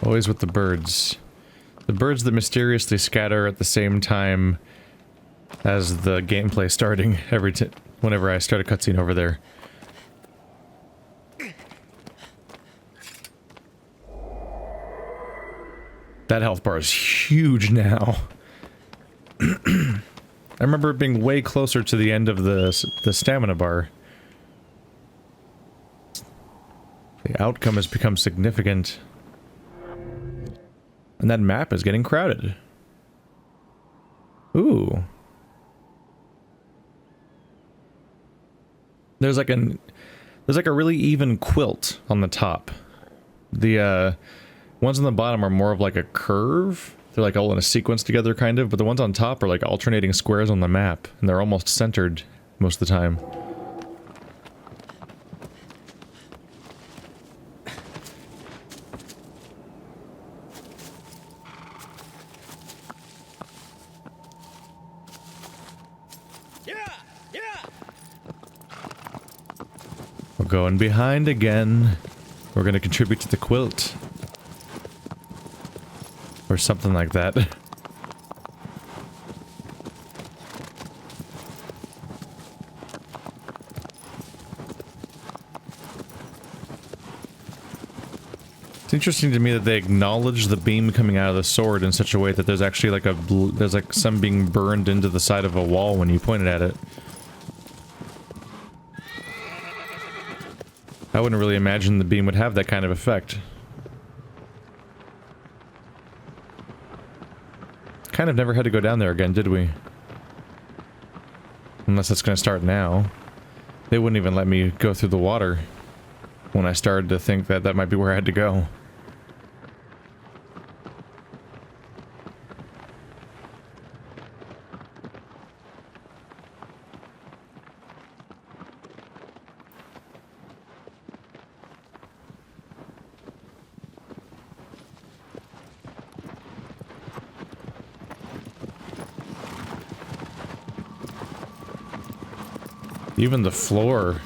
Always with the birds. The birds that mysteriously scatter at the same time as the gameplay starting whenever I start a cutscene over there. That health bar is huge now. I remember it being way closer to the end of the stamina bar. The outcome has become significant. And that map is getting crowded. Ooh. There's like a really even quilt on the top. The ones on the bottom are more of like a curve. They're like all in a sequence together kind of, but the ones on top are like alternating squares on the map, and they're almost centered most of the time. We're going behind again. We're gonna contribute to the quilt. Or something like that. It's interesting to me that they acknowledge the beam coming out of the sword in such a way that there's actually like there's like some being burned into the side of a wall when you pointed at it. I wouldn't really imagine the beam would have that kind of effect. Kind of never had to go down there again, did we? Unless it's gonna start now. They wouldn't even let me go through the water when I started to think that that might be where I had to go. Even the floor.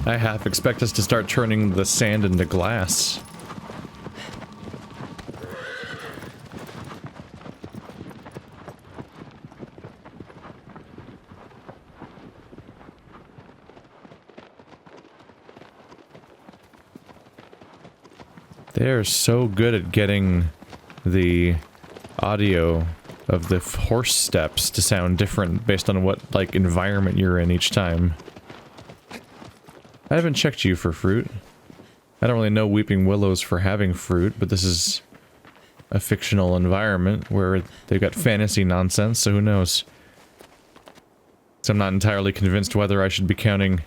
I half expect us to start turning the sand into glass. They're so good at getting the audio of the horse steps to sound different based on what, like, environment you're in each time. I haven't checked you for fruit. I don't really know Weeping Willows for having fruit, but this is a fictional environment where they've got fantasy nonsense, so who knows? So I'm not entirely convinced whether I should be counting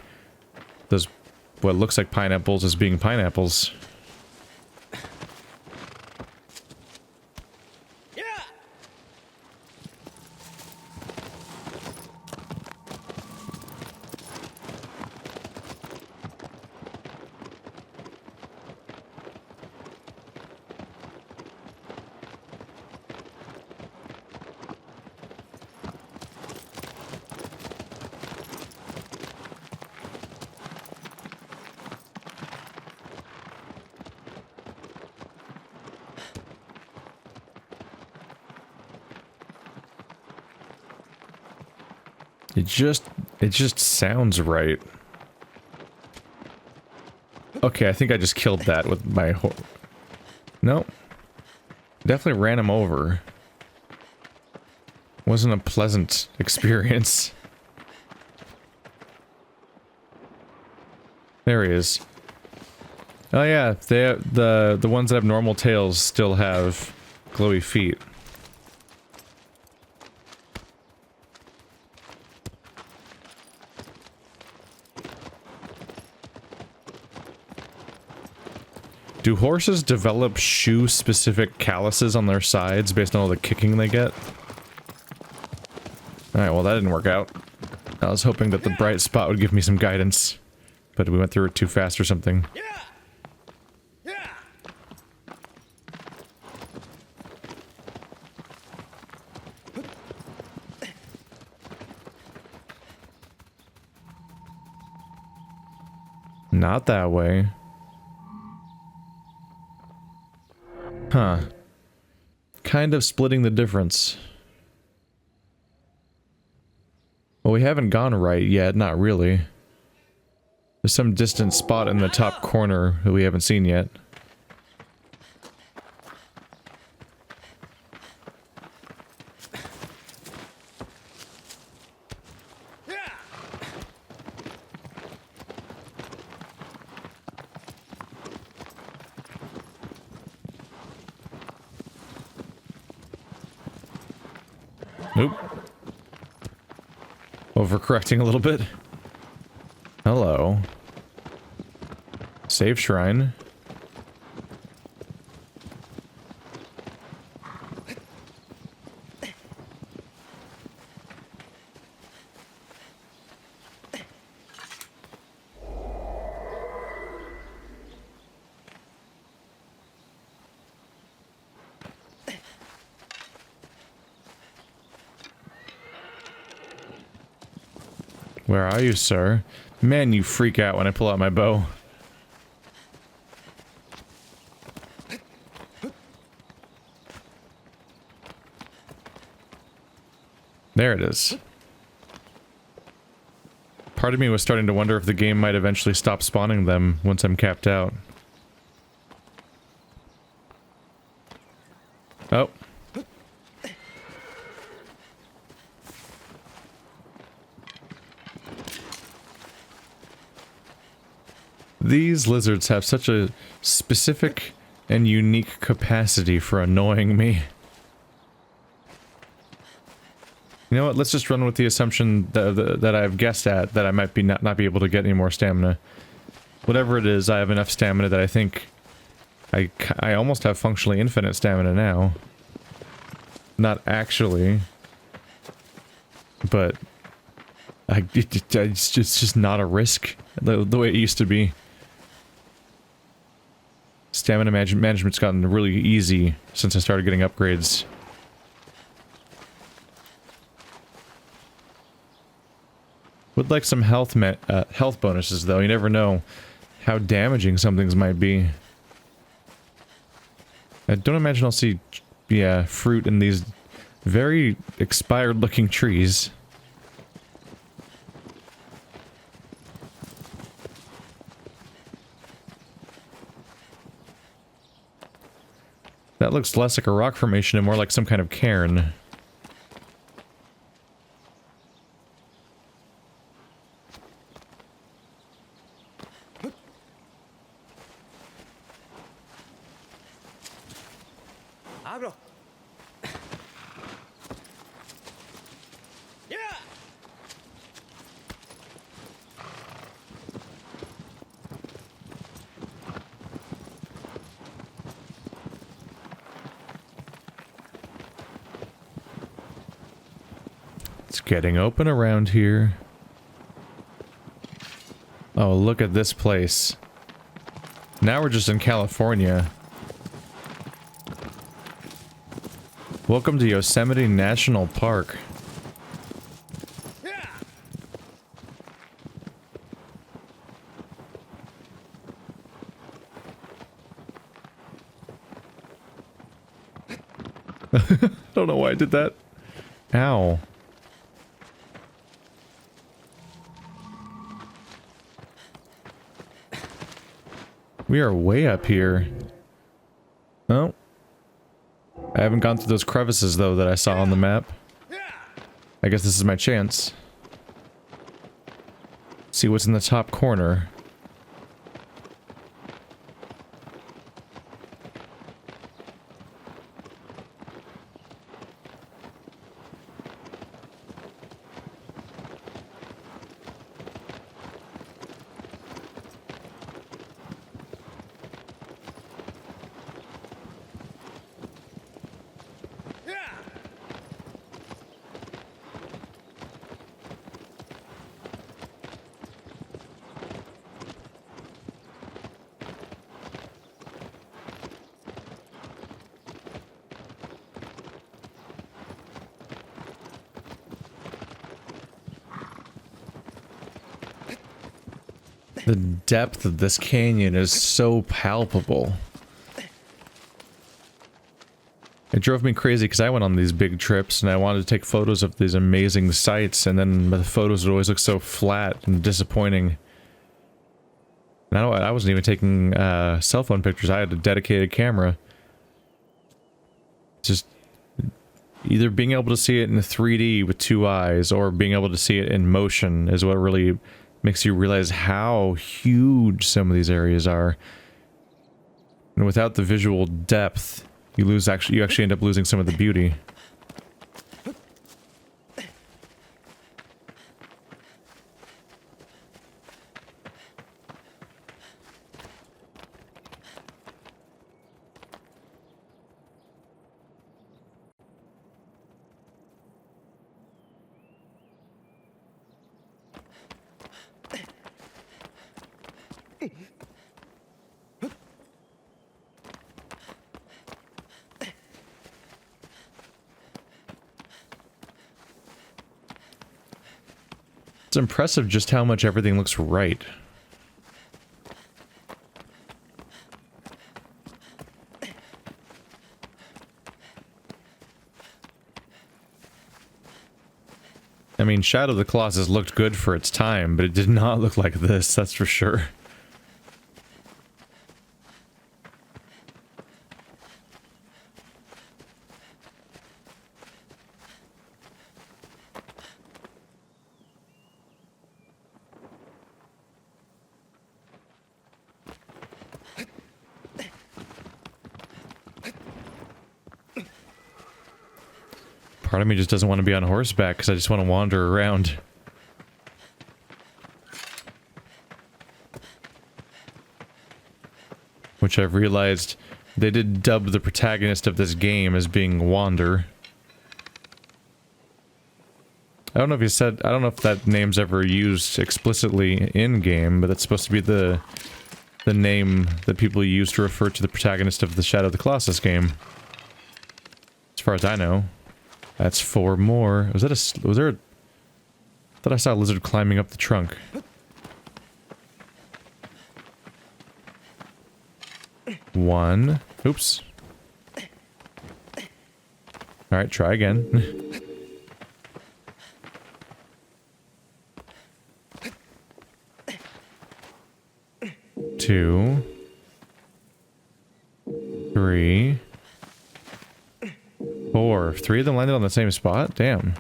those, what looks like pineapples as being pineapples. It just sounds right. Okay, I think I just killed that with my Nope. Definitely ran him over. Wasn't a pleasant experience. There he is. Oh yeah, the ones that have normal tails still have glowy feet. Do horses develop shoe-specific calluses on their sides based on all the kicking they get? Alright, well that didn't work out. I was hoping that the bright spot would give me some guidance, but we went through it too fast or something. Not that way. Huh. Kind of splitting the difference. Well, we haven't gone right yet, not really. There's some distant spot in the top corner that we haven't seen yet. Nope. Overcorrecting a little bit. Hello. Save shrine. Where are you, sir? Man, you freak out when I pull out my bow. There it is. Part of me was starting to wonder if the game might eventually stop spawning them once I'm capped out. Oh. These lizards have such a specific and unique capacity for annoying me. You know what, let's just run with the assumption that I've guessed at, that I might be not be able to get any more stamina. Whatever it is, I have enough stamina that I think I almost have functionally infinite stamina now. Not actually. But it's just not a risk the way it used to be. Stamina management's gotten really easy since I started getting upgrades. Would like some health bonuses though. You never know how damaging some things might be. I don't imagine I'll see, yeah, fruit in these very expired looking trees. That looks less like a rock formation and more like some kind of cairn. Getting open around here. Oh, look at this place. Now we're just in California. Welcome to Yosemite National Park. I don't know why I did that. Ow. We are way up here. Oh. I haven't gone through those crevices, though, that I saw on the map. I guess this is my chance. See what's in the top corner. The depth of this canyon is so palpable. It drove me crazy because I went on these big trips and I wanted to take photos of these amazing sights, and then the photos would always look so flat and disappointing. And I wasn't even taking cell phone pictures. I had a dedicated camera. Just either being able to see it in 3D with 2 eyes or being able to see it in motion is what really makes you realize how huge some of these areas are. And without the visual depth, you actually end up losing some of the beauty. It's impressive just how much everything looks right. I mean, Shadow of the Colossus looked good for its time, but it did not look like this, that's for sure. Part of me just doesn't want to be on horseback because I just want to wander around. Which I've realized they did dub the protagonist of this game as being Wander. I don't know if that name's ever used explicitly in game, but that's supposed to be the name that people use to refer to the protagonist of the Shadow of the Colossus game. As far as I know. That's 4 more. Was there I thought I saw a lizard climbing up the trunk. One. Oops. Alright, try again. 2. 3. 4. 3 of them landed on the same spot? Damn.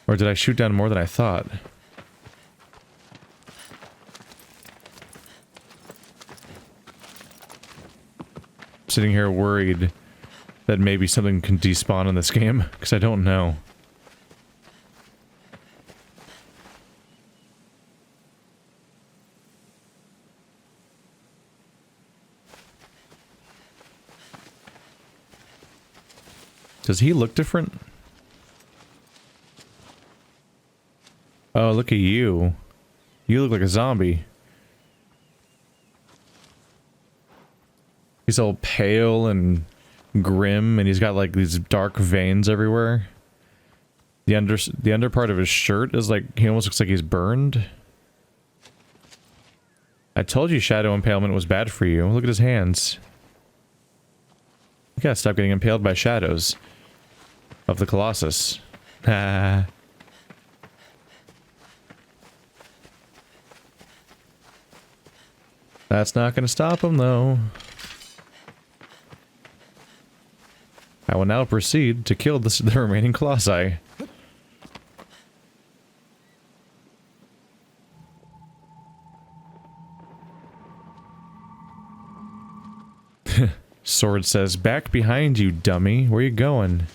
Or did I shoot down more than I thought? Sitting here worried that maybe something can despawn in this game, because I don't know. Does he look different? Oh, look at you. You look like a zombie. He's all pale and grim, and he's got like these dark veins everywhere. The under part of his shirt is like, he almost looks like he's burned. I told you shadow impalement was bad for you. Look at his hands. You gotta stop getting impaled by shadows of the Colossus. That's not gonna stop him, though. I will now proceed to kill the remaining Colossi. Sword says, "Back behind you, dummy. Where you going?"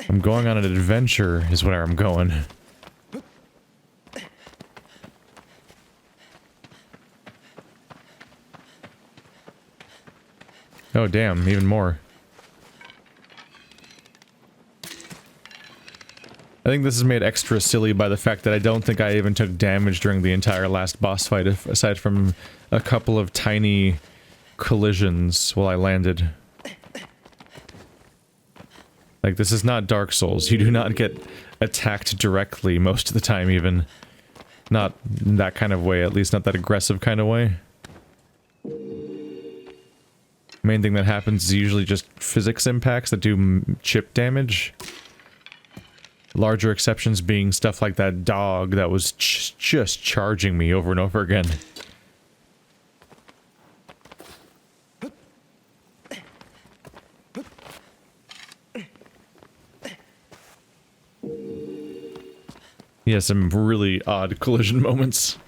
I'm going on an adventure, is where I'm going. Oh, damn, even more. I think this is made extra silly by the fact that I don't think I even took damage during the entire last boss fight, aside from a couple of tiny collisions while I landed. Like, this is not Dark Souls. You do not get attacked directly most of the time, even. Not in that kind of way, at least not that aggressive kind of way. Main thing that happens is usually just physics impacts that do chip damage. Larger exceptions being stuff like that dog that was just charging me over and over again. Yeah, some really odd collision moments.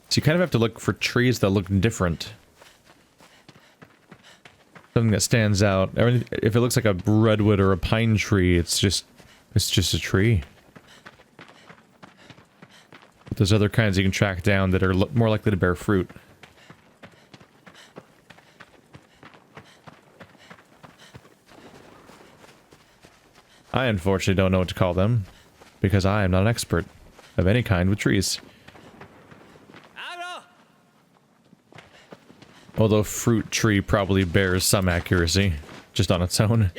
So you kind of have to look for trees that look different. Something that stands out. I mean, if it looks like a redwood or a pine tree, it's just a tree. But there's other kinds you can track down that are more likely to bear fruit. I unfortunately don't know what to call them, because I am not an expert of any kind with trees. Although fruit tree probably bears some accuracy, just on its own.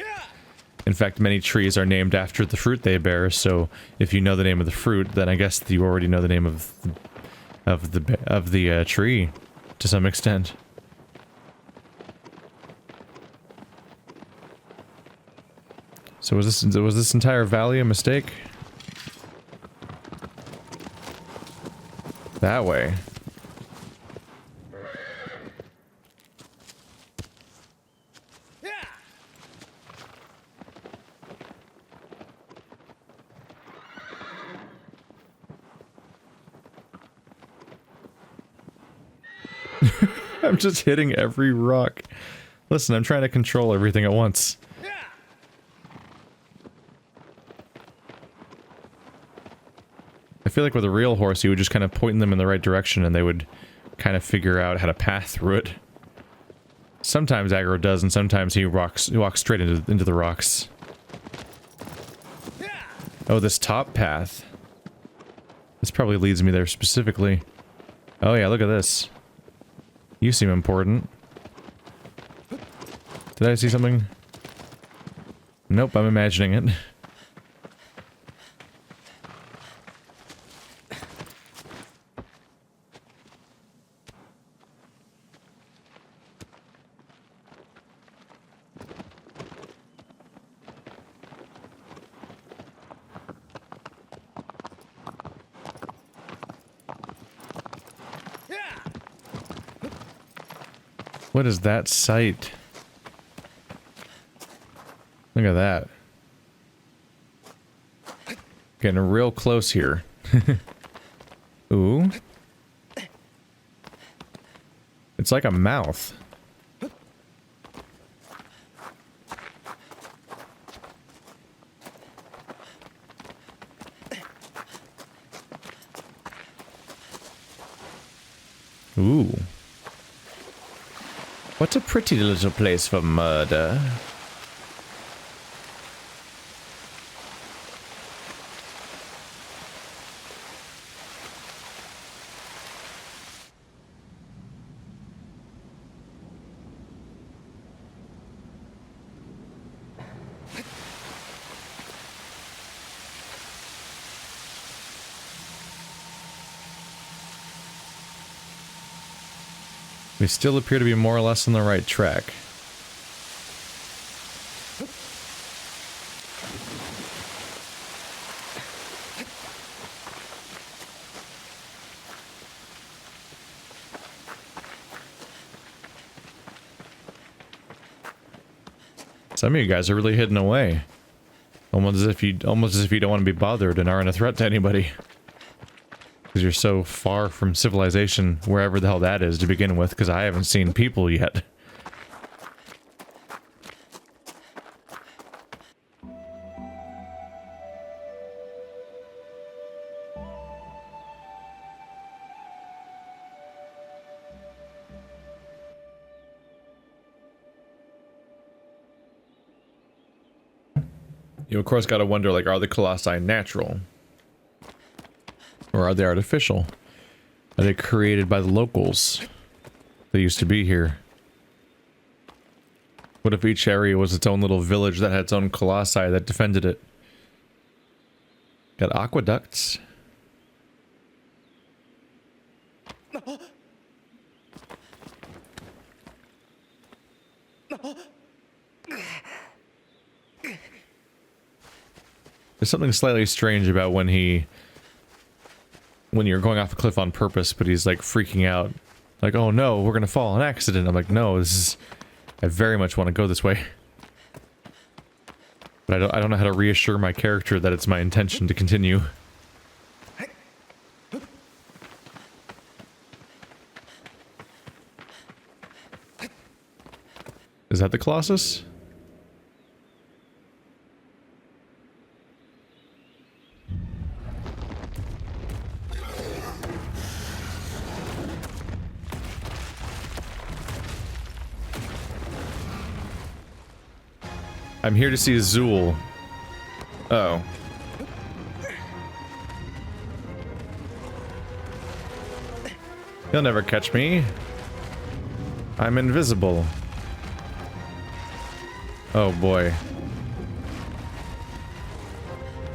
In fact, many trees are named after the fruit they bear, so if you know the name of the fruit, then I guess you already know the name of the tree, to some extent. So was this entire valley a mistake? That way. I'm just hitting every rock. Listen, I'm trying to control everything at once. I feel like with a real horse, you would just kind of point them in the right direction and they would kind of figure out how to path through it. Sometimes Aggro does, and sometimes he walks straight into the rocks. Oh, this top path. This probably leads me there specifically. Oh yeah, look at this. You seem important. Did I see something? Nope, I'm imagining it. What is that sight? Look at that. Getting real close here. Ooh. It's like a mouth. Ooh. What a pretty little place for murder. We still appear to be more or less on the right track. Some of you guys are really hidden away. Almost as if you don't want to be bothered and aren't a threat to anybody. Because you're so far from civilization, wherever the hell that is to begin with, because I haven't seen people yet. You of course gotta wonder, like, are the Colossi natural? Or are they artificial? Are they created by the locals that used to be here? What if each area was its own little village that had its own colossi that defended it? Got aqueducts. There's something slightly strange about when you're going off a cliff on purpose, but he's like freaking out. Like, oh no, we're gonna fall on accident. I'm like, no, I very much want to go this way. But I don't know how to reassure my character that it's my intention to continue. Is that the Colossus? I'm here to see Azul. Oh. He'll never catch me. I'm invisible. Oh boy.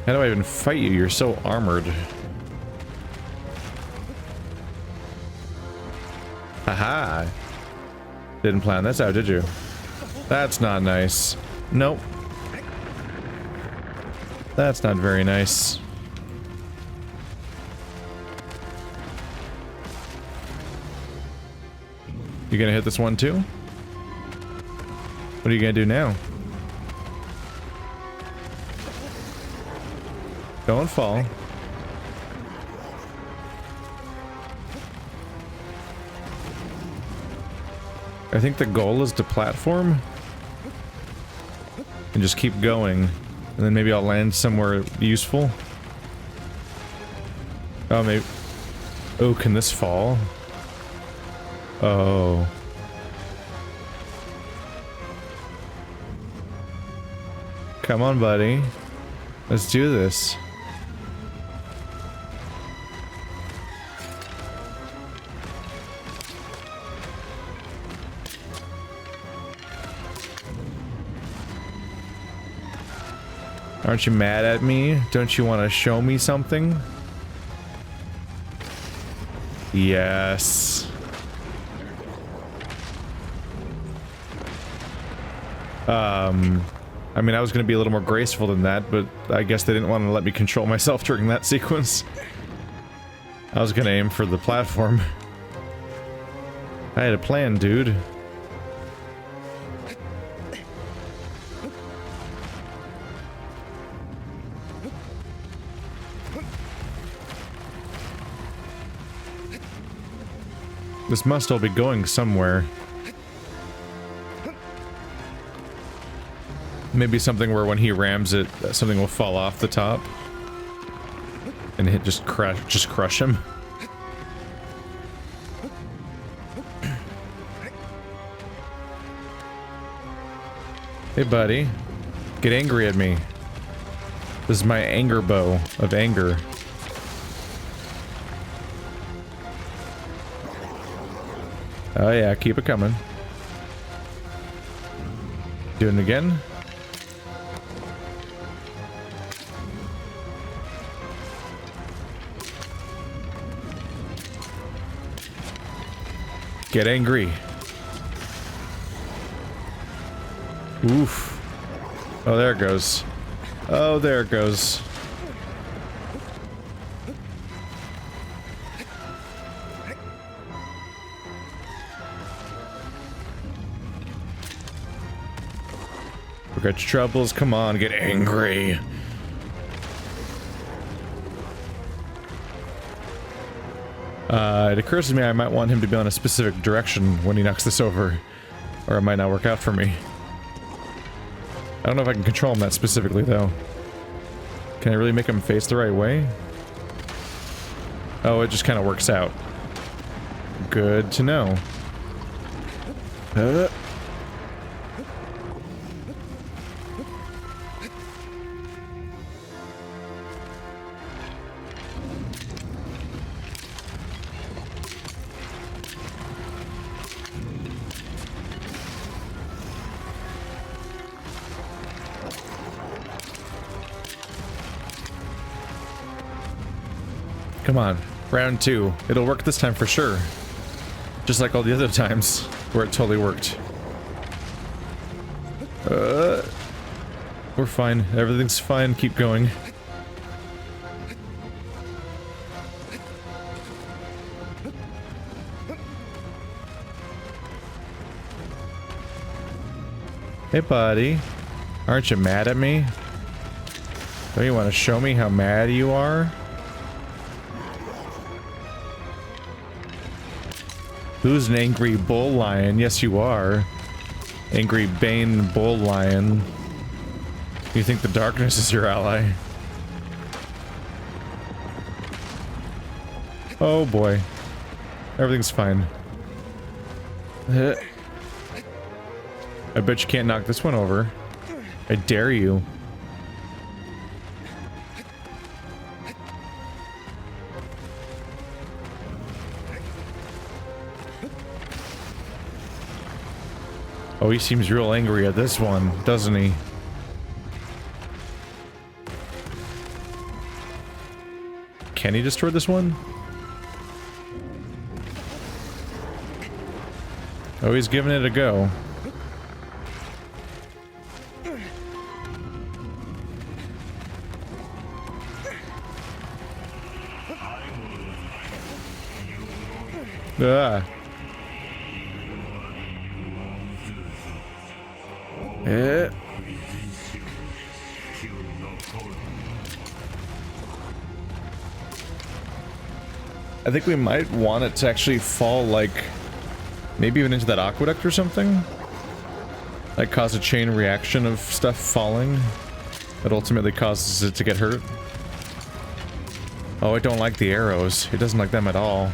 How do I even fight you? You're so armored. Haha. Didn't plan this out, did you? That's not nice. Nope. That's not very nice. You gonna hit this one too? What are you gonna do now? Don't fall. I think the goal is to platform and just keep going, and then maybe I'll land somewhere useful. Oh, maybe. Oh, can this fall? Oh. Come on, buddy. Let's do this. Aren't you mad at me? Don't you want to show me something? Yes. I mean, I was going to be a little more graceful than that, but I guess they didn't want to let me control myself during that sequence. I was going to aim for the platform. I had a plan, dude. This must all be going somewhere. Maybe something where when he rams it, something will fall off the top. And hit just crush him. Hey buddy. Get angry at me. This is my anger bow of anger. Oh yeah, keep it coming. Doing it again. Get angry. Oof. Oh, there it goes. Oh, there it goes. Forget your troubles. Come on, get angry. It occurs to me I might want him to be on a specific direction when he knocks this over, or it might not work out for me. I don't know if I can control him that specifically, though. Can I really make him face the right way? Oh, it just kind of works out. Good to know. Come on. Round 2. It'll work this time for sure. Just like all the other times where it totally worked. We're fine. Everything's fine. Keep going. Hey, buddy. Aren't you mad at me? Don't you want to show me how mad you are? Who's an angry bull lion? Yes, you are. Angry Bane bull lion. You think the darkness is your ally? Oh boy. Everything's fine. I bet you can't knock this one over. I dare you. Oh, he seems real angry at this one, doesn't he? Can he destroy this one? Oh, he's giving it a go. Ah. I think we might want it to actually fall, like, maybe even into that aqueduct or something? Like, cause a chain reaction of stuff falling that ultimately causes it to get hurt. Oh, I don't like the arrows. It doesn't like them at all.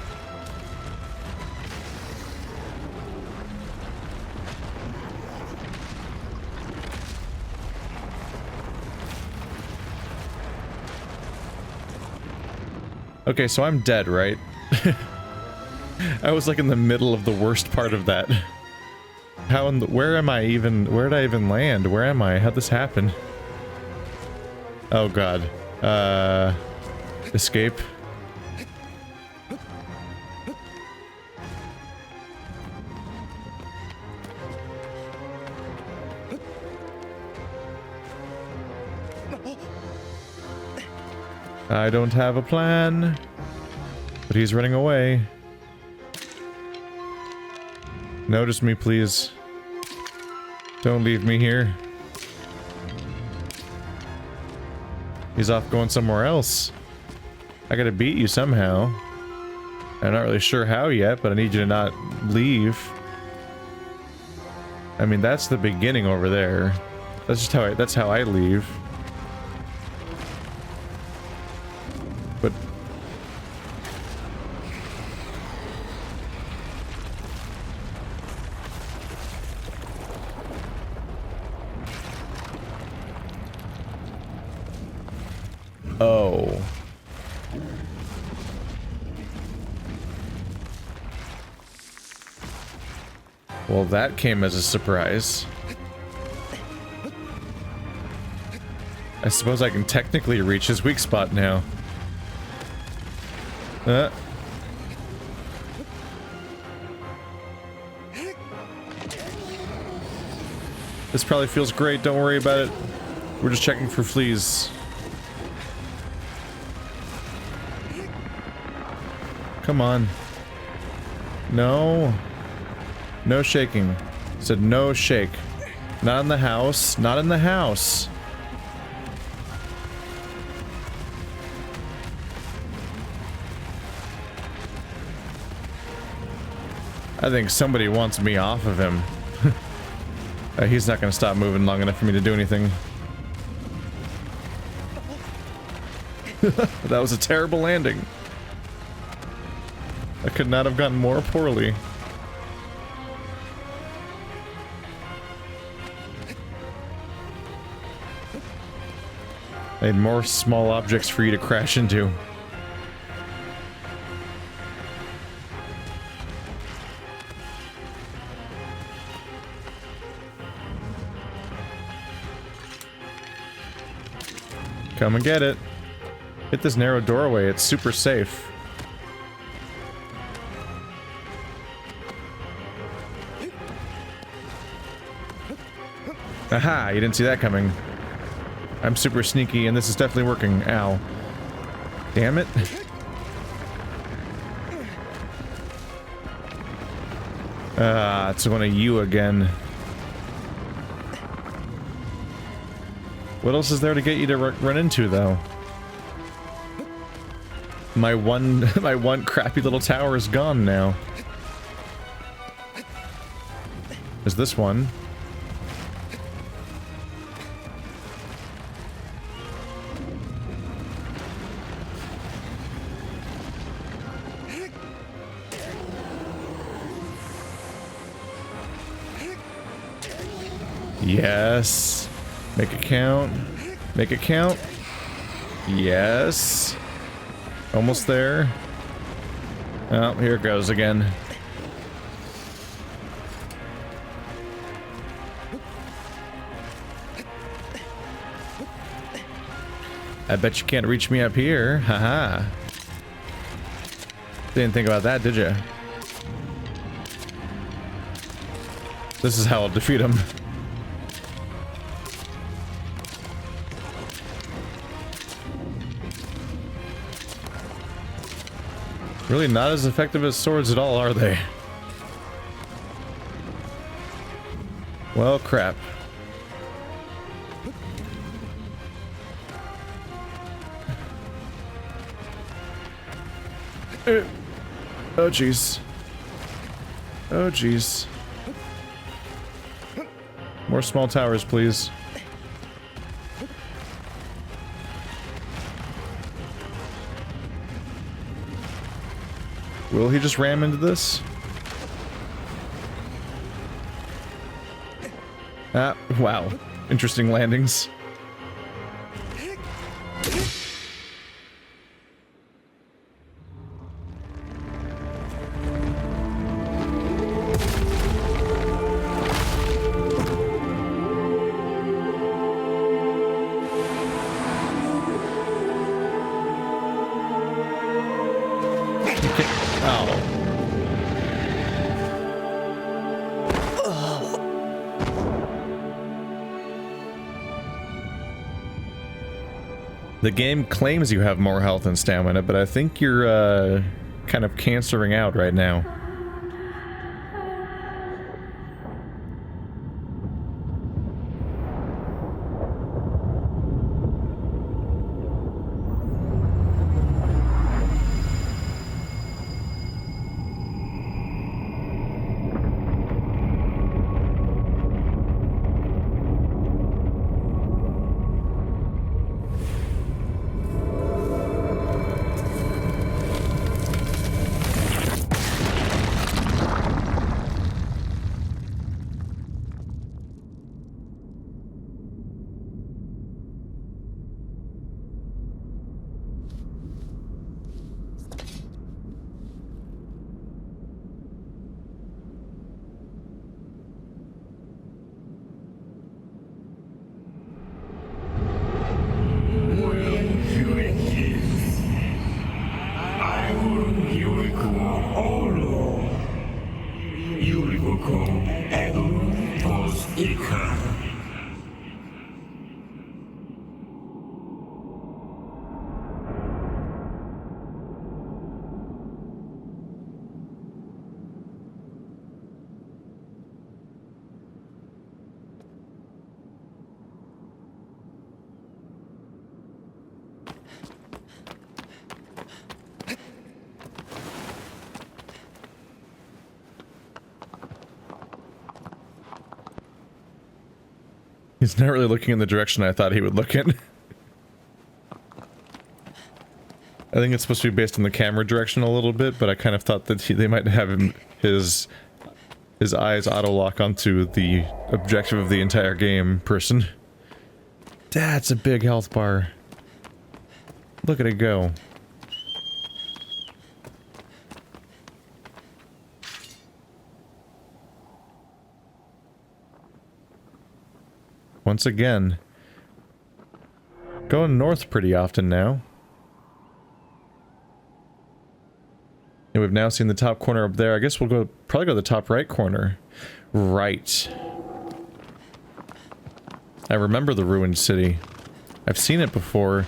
Okay, so I'm dead, right? I was like in the middle of the worst part of that. How in the— where am I even— where did I even land? Where am I? How'd this happen? Oh god. Escape. I don't have a plan, but he's running away. Notice me, please. Don't leave me here. He's off going somewhere else. I gotta beat you somehow. I'm not really sure how yet, but I need you to not leave. I mean, that's the beginning over there. That's just how that's how I leave. But oh. Well, that came as a surprise. I suppose I can technically reach his weak spot now. This probably feels great, don't worry about it. We're just checking for fleas. Come on. No. No shaking. Said no shake. Not in the house. Not in the house. I think somebody wants me off of him. He's not going to stop moving long enough for me to do anything. That was a terrible landing. I could not have gotten more poorly. I had more small objects for you to crash into. Come and get it. Hit this narrow doorway, it's super safe. Haha, you didn't see that coming. I'm super sneaky and this is definitely working. Ow. Damn it. It's one of you again. What else is there to get you to run into, though? My one crappy little tower is gone now. There's this one. Yes. Make it count. Make it count. Yes. Almost there. Oh, here it goes again. I bet you can't reach me up here. Haha. Didn't think about that, did you? This is how I'll defeat him. Really not as effective as swords at all, are they? Well, crap. Oh, jeez. Oh, jeez. More small towers, please. Will he just ram into this? Ah, wow. Interesting landings. The game claims you have more health and stamina, but I think you're, kind of cancering out right now. He's not really looking in the direction I thought he would look in. I think it's supposed to be based on the camera direction a little bit, but I kind of thought that they might have his eyes auto-lock onto the objective of the entire game person. That's a big health bar. Look at it go. Once again, going north pretty often now. And we've now seen the top corner up there. I guess we'll probably go to the top right corner. Right. I remember the ruined city. I've seen it before.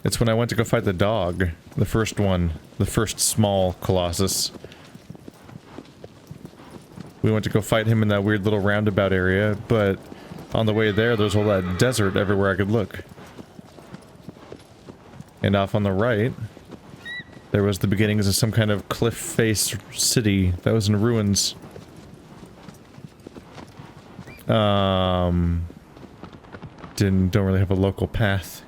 It's when I went to go fight the dog. The first one. The first small Colossus. We went to go fight him in that weird little roundabout area, but on the way there's all that desert everywhere I could look. And off on the right, there was the beginnings of some kind of cliff-face city that was in ruins. Don't really have a local path.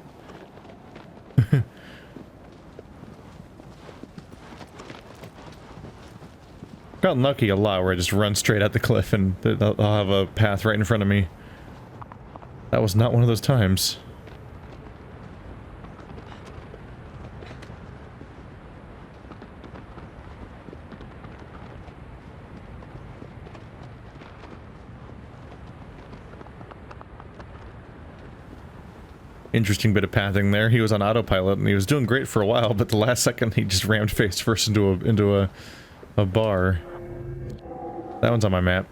Gotten lucky a lot where I just run straight at the cliff and I'll have a path right in front of me. That was not one of those times. Interesting bit of pathing there. He was on autopilot and he was doing great for a while, but the last second he just rammed face first into a bar. That one's on my map.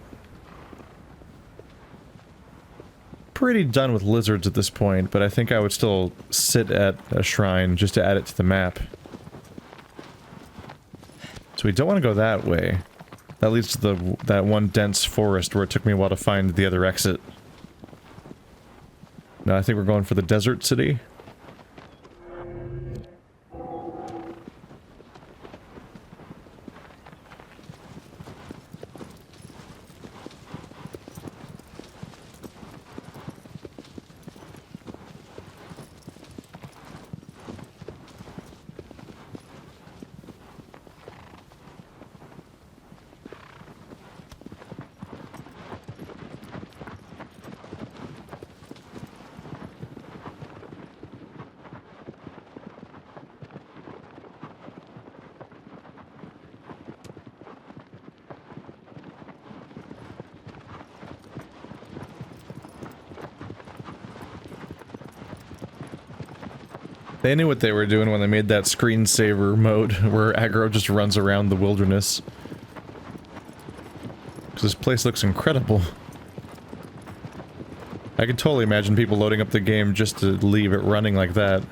Pretty done with lizards at this point, but I think I would still sit at a shrine just to add it to the map. So we don't want to go that way. That leads to that one dense forest where it took me a while to find the other exit. No, I think we're going for the desert city. They knew what they were doing when they made that screensaver mode where aggro just runs around the wilderness. Because this place looks incredible. I could totally imagine people loading up the game just to leave it running like that.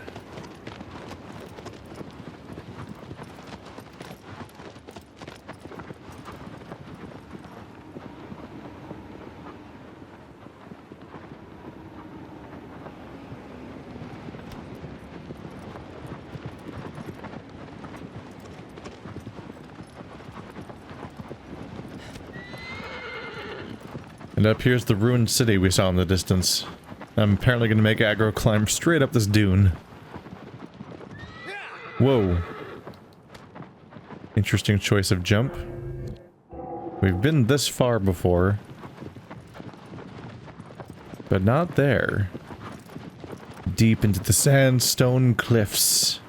And up here's the ruined city we saw in the distance. I'm apparently going to make aggro climb straight up this dune. Whoa. Interesting choice of jump. We've been this far before. But not there. Deep into the sandstone cliffs.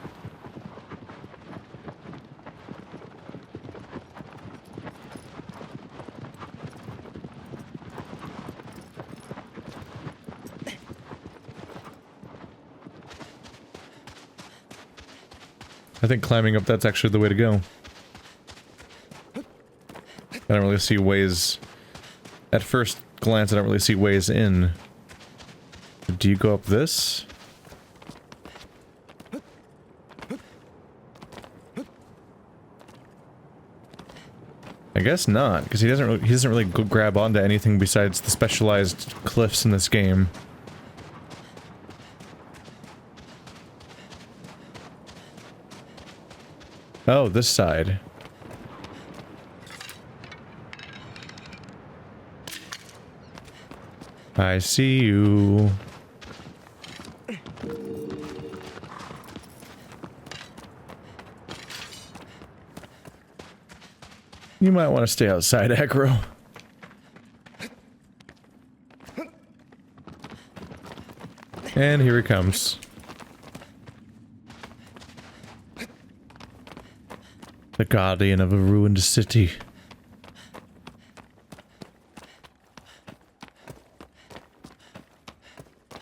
I think climbing up, that's actually the way to go. I don't really see ways... At first glance, I don't really see ways in. Do you go up this? I guess not, because he doesn't really grab onto anything besides the specialized cliffs in this game. Oh, this side. I see you. You might want to stay outside, aggro. And here he comes. The guardian of a ruined city.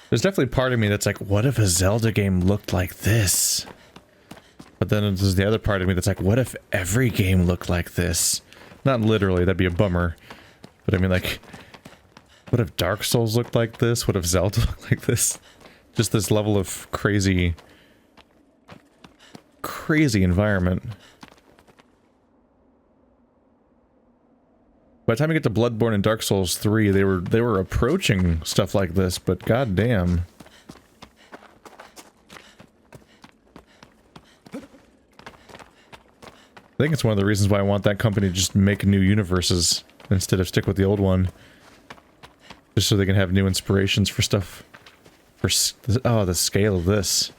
There's definitely part of me that's like, what if a Zelda game looked like this? But then there's the other part of me that's like, what if every game looked like this? Not literally, that'd be a bummer. But I mean, like, What if Dark Souls looked like this? What if Zelda looked like this? Just this level of crazy environment. By the time you get to Bloodborne and Dark Souls 3, they were approaching stuff like this, but goddamn. I think it's one of the reasons why I want that company to just make new universes instead of stick with the old one. Just so they can have new inspirations for stuff. Oh, the scale of this.